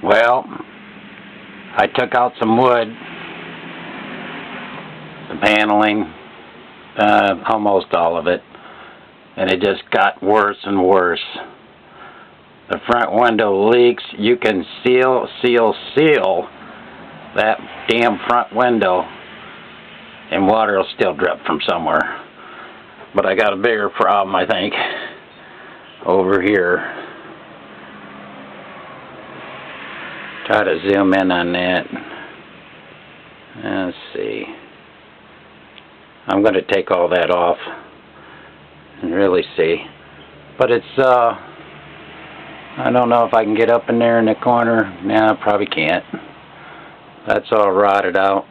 Well, I took out some wood, the paneling, almost all of it, and it just got worse and worse. The front window leaks. You can seal that damn front window, and water will still drip from somewhere. But I got a bigger problem, I think, over here. Try to zoom in on that. Let's see. I'm going to take all that off and really see. But it's, I don't know if I can get up in there in the corner. Nah, I probably can't. That's all rotted out.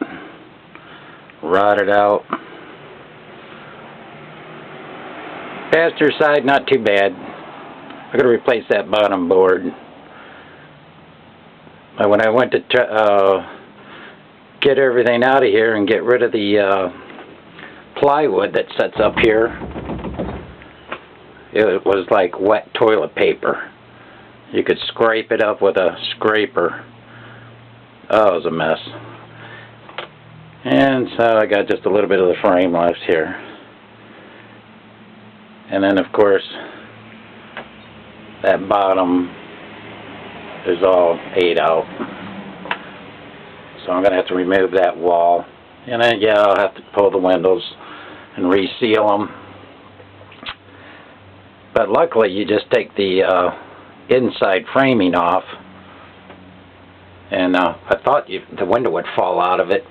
Rotted out. Passenger side, not too bad. I'm going to replace that bottom board. But when I went to get everything out of here and get rid of the plywood that sits up here, it was like wet toilet paper. You could scrape it up with a scraper. Oh, it was a mess. And so I got just a little bit of the frame left here. And then, of course, that bottom is all ate out. So I'm going to have to remove that wall. And then, yeah, I'll have to pull the windows and reseal them. But luckily, you just take the inside framing off. And I thought the window would fall out of it.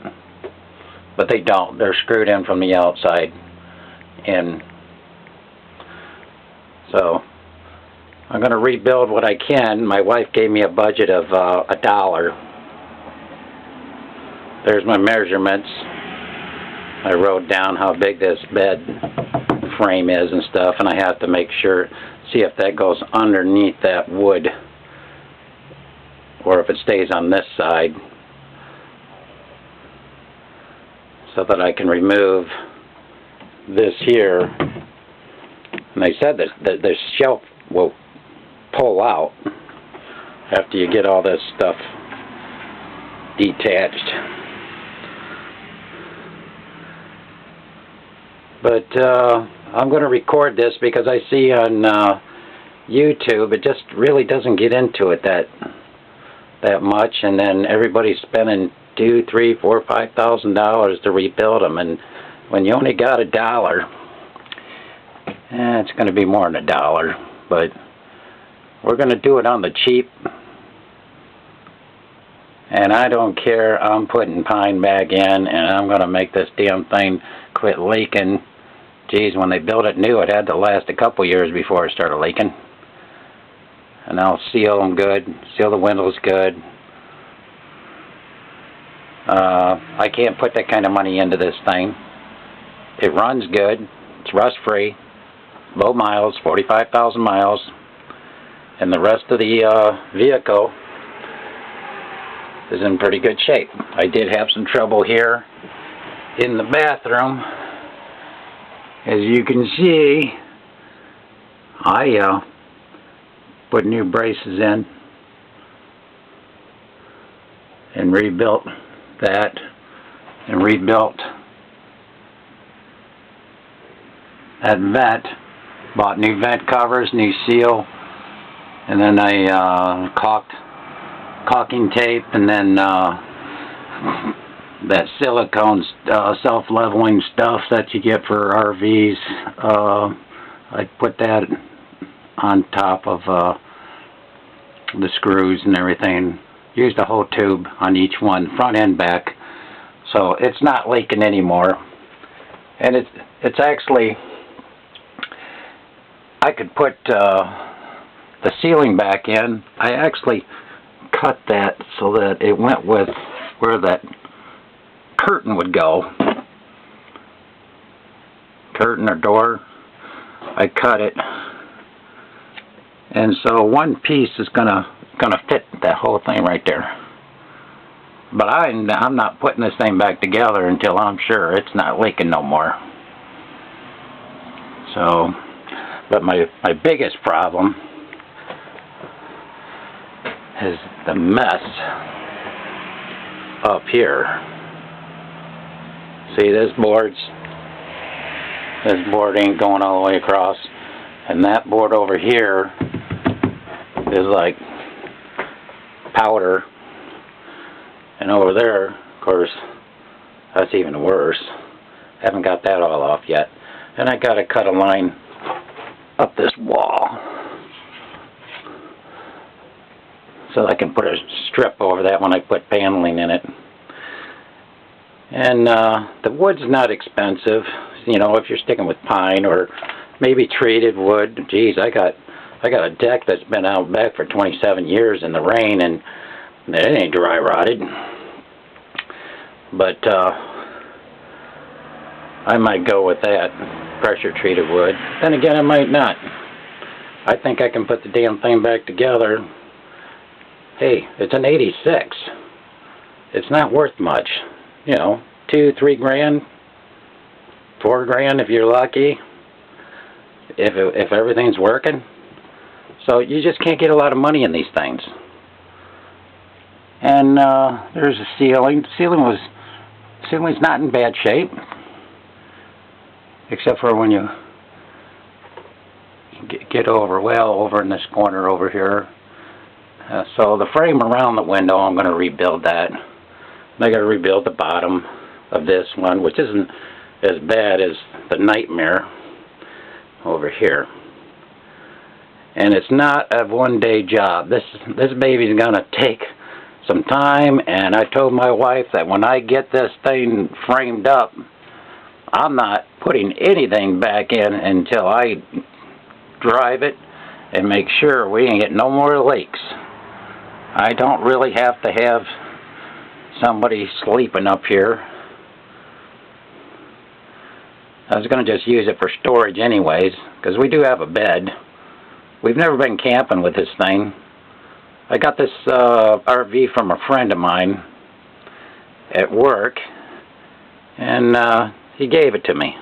But they don't. They're screwed in from the outside. And so I'm going to rebuild what I can. My wife gave me a budget of $1. There's my measurements. I wrote down how big this bed frame is and stuff, and I have to make sure, see if that goes underneath that wood or if it stays on this side, so that I can remove this here. And they said that the shelf will pull out after you get all this stuff detached. But I'm going to record this because I see on YouTube it just really doesn't get into it that much, and then everybody's spending $2,000, $3,000, $4,000, $5,000 to rebuild them, and when you only got $1, it's going to be more than $1, but we're going to do it on the cheap. And I don't care. I'm putting pine back in, and I'm going to make this damn thing quit leaking. Geez, when they built it new, it had to last a couple years before it started leaking. And I'll seal them good, seal the windows good. I can't put that kind of money into this thing. It runs good. It's rust-free. Low miles, 45,000 miles. And the rest of the vehicle is in pretty good shape. I did have some trouble here in the bathroom. As you can see, I put new braces in and rebuilt that and rebuilt that vent. Bought new vent covers, new seal, and then I caulking tape, and then that silicone self-leveling stuff that you get for RVs. I put that on top of the screws and everything. Used a whole tube on each one, front and back, so it's not leaking anymore. And it's actually, I could put the ceiling back in. I actually cut that so that it went with where that curtain would go. Curtain or door. I cut it, and so one piece is gonna fit that whole thing right there. But I'm not putting this thing back together until I'm sure it's not leaking no more. So, but my biggest problem is the mess up here. See, this board ain't going all the way across, and that board over here is like powder, and over there, of course, that's even worse. Haven't got that all off yet. And I gotta cut a line up this wall so I can put a strip over that when I put paneling in it. And the wood's not expensive, you know, if you're sticking with pine or maybe treated wood. Geez, I got a deck that's been out back for 27 years in the rain, and it ain't dry rotted. But I might go with that, pressure treated wood. Then again, I might not. I think I can put the damn thing back together. Hey, it's an 86. It's not worth much. You know, $2-3 grand, $4 grand if you're lucky, if everything's working. So you just can't get a lot of money in these things. And there's a ceiling. The ceiling's not in bad shape, except for when you get over in this corner over here. So the frame around the window, I'm going to rebuild that. I got to rebuild the bottom of this one, which isn't as bad as the nightmare over here. And it's not a one-day job. This baby's going to take some time, and I told my wife that when I get this thing framed up, I'm not putting anything back in until I drive it and make sure we ain't get no more leaks. I don't really have to have somebody sleeping up here. I was going to just use it for storage anyways, because we do have a bed. We've never been camping with this thing. I got this RV from a friend of mine at work, and he gave it to me.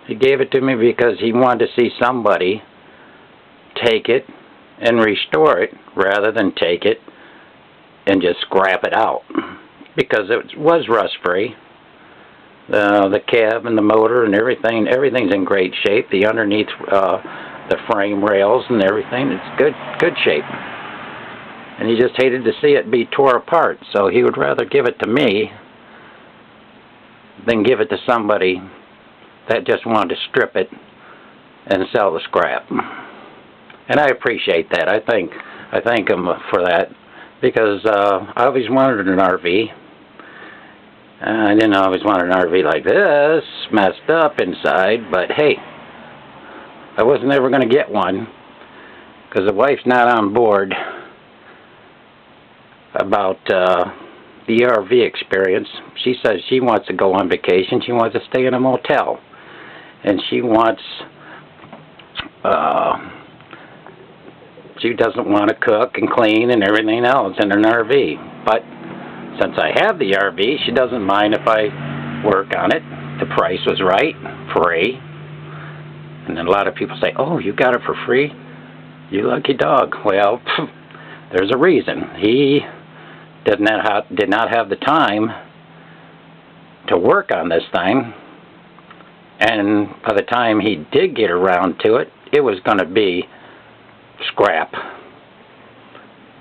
He gave it to me because he wanted to see somebody take it and restore it rather than take it and just scrap it out, because it was rust-free. The cab and the motor and everything's in great shape. The underneath, the frame rails and everything, it's good shape. And he just hated to see it be tore apart, so he would rather give it to me than give it to somebody that just wanted to strip it and sell the scrap. And I appreciate that. I thank him for that, because I always wanted an RV. I didn't always want an RV like this, messed up inside, but hey, I wasn't ever going to get one, because the wife's not on board about the RV experience. She says she wants to go on vacation. She wants to stay in a motel, and she doesn't want to cook and clean and everything else in an RV. But since I have the RV, she doesn't mind if I work on it. The price was right, free. And then a lot of people say, "Oh, you got it for free? You lucky dog." Well, there's a reason. He did not have the time to work on this thing, and by the time he did get around to it, it was going to be scrap.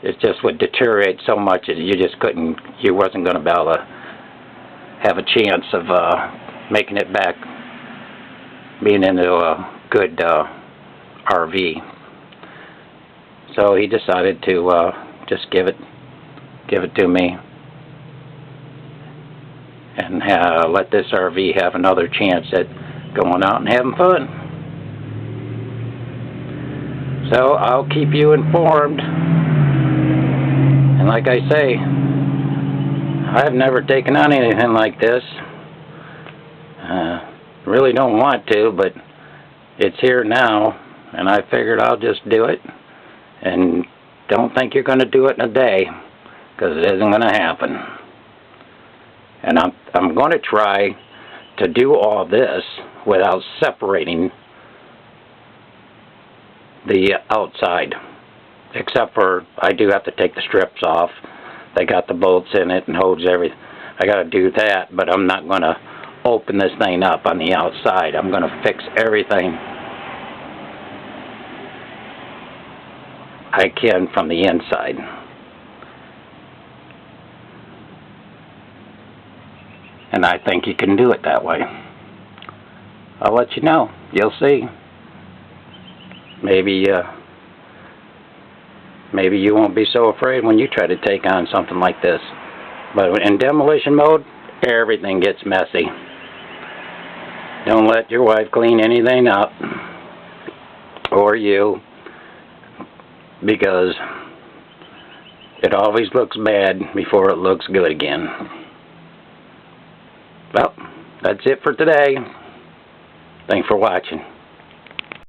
It just would deteriorate so much that you wasn't going to be able to have a chance of making it back, being into a good RV. So he decided to just give it to me and let this RV have another chance at going out and having fun. So I'll keep you informed. And like I say, I've never taken on anything like this. Really don't want to, but it's here now, and I figured I'll just do it. And don't think you're going to do it in a day, because it isn't going to happen. And I'm going to try to do all this without separating the outside. except for I do have to take the strips off. They got the bolts in it and holds everything. I got to do that, but I'm not going to open this thing up on the outside. I'm going to fix everything I can from the inside. And I think you can do it that way. I'll let you know. You'll see. Maybe you won't be so afraid when you try to take on something like this. But in demolition mode, everything gets messy. Don't let your wife clean anything up, or you, because it always looks bad before it looks good again. Well, that's it for today. Thanks for watching.